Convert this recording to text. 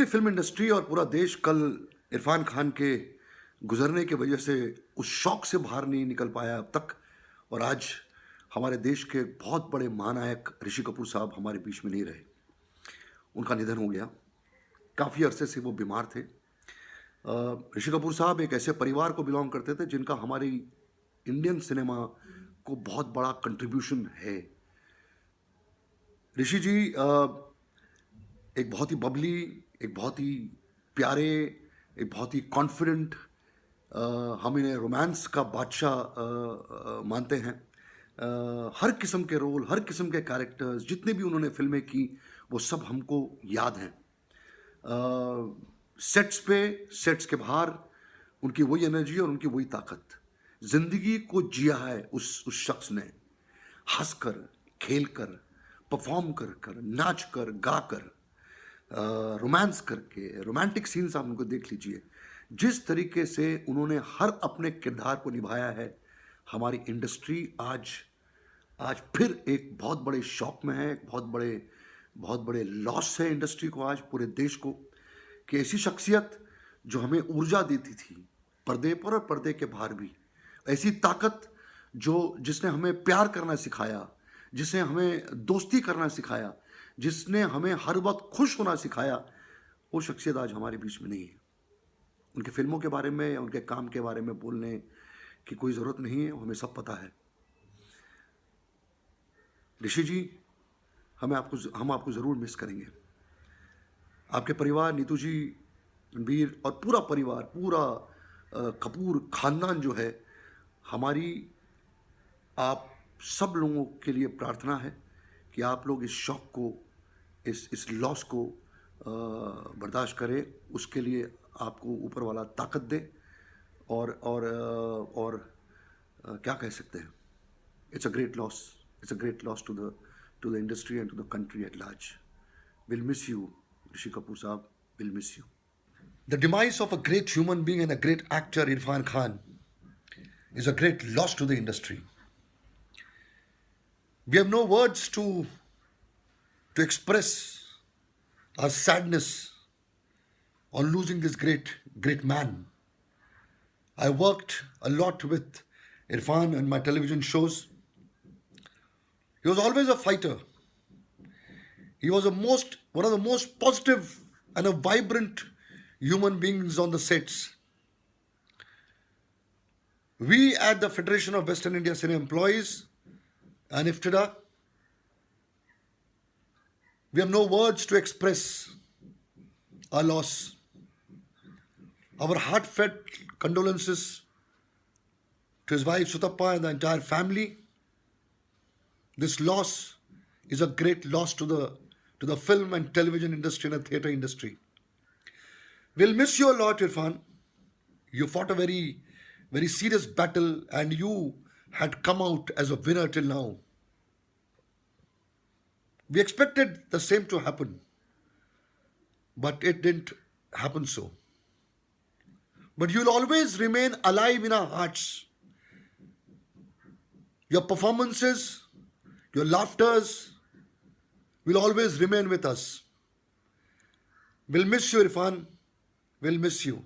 Film industry और पूरा देश कल इरफान खान के गुजरने की वजह से उस शौक से बाहर नहीं निकल पाया अब तक। और आज हमारे देश के बहुत बड़े महानायक ऋषि कपूर साहब हमारे बीच में नहीं रहे। उनका निधन हो गया। काफ़ी अरसे से वो बीमार थे। ऋषि कपूर साहब एक ऐसे परिवार को बिलोंग करते थे जिनका हमारी इंडियन सिनेमा को बहुत बड़ा कंट्रीब्यूशन है। ऋषि जी एक बहुत ही बबली, एक बहुत ही प्यारे, एक बहुत ही कॉन्फिडेंट, हम इन्हें रोमांस का बादशाह मानते हैं। हर किस्म के रोल, हर किस्म के कैरेक्टर्स, जितने भी उन्होंने फिल्में की वो सब हमको याद हैं। सेट्स पे, सेट्स के बाहर उनकी वही एनर्जी और उनकी वही ताकत। जिंदगी को जिया है उस शख्स ने, हंसकर, खेलकर, परफॉर्म कर कर, नाच कर, गा कर, रोमांस करके। रोमांटिक सीन्स आप उनको देख लीजिए। जिस तरीके से उन्होंने हर अपने किरदार को निभाया है, हमारी इंडस्ट्री आज आज फिर एक बहुत बड़े शौक में है। एक बहुत बड़े लॉस है इंडस्ट्री को, आज पूरे देश को, कि ऐसी शख्सियत जो हमें ऊर्जा देती थी पर्दे पर और पर्दे के बाहर भी, ऐसी ताकत जिसने हमें प्यार करना सिखाया, जिसने हमें दोस्ती करना सिखाया, जिसने हमें हर वक्त खुश होना सिखाया, वो शख्सियत आज हमारे बीच में नहीं है। उनके फिल्मों के बारे में या उनके काम के बारे में बोलने की कोई ज़रूरत नहीं है, हमें सब पता है। ऋषि जी, हम आपको ज़रूर मिस करेंगे। आपके परिवार, नीतू जी, रणबीर और पूरा परिवार, पूरा कपूर खानदान जो है, हमारी आप सब लोगों के लिए प्रार्थना है कि आप लोग इस शौक को, इस लॉस को बर्दाश्त करें। उसके लिए आपको ऊपर वाला ताकत दे। और क्या कह सकते हैं, it's a great loss, to the industry and to the country at large. Will miss you Rishi Kapoor साहब, will miss you. The demise of a great human being and a great actor Irrfan Khan is a great loss to the industry. We have no words to express our sadness on losing this great man. I worked a lot with Irfan in my television shows. He was always a fighter. He was one of the most positive and a vibrant human beings on the sets. We at the Federation of Western India Cinema Employees and IFTDA, we have no words to express our loss. Our heartfelt condolences to his wife Sutappa and the entire family. This loss is a great loss to the film and television industry and the theatre industry. We'll miss you a lot, Irfan. You fought a very serious battle and you had come out as a winner till now. We expected the same to happen, but it didn't happen so. But you'll always remain alive in our hearts. Your performances, your laughters will always remain with us. We'll miss you, Irfan. We'll miss you.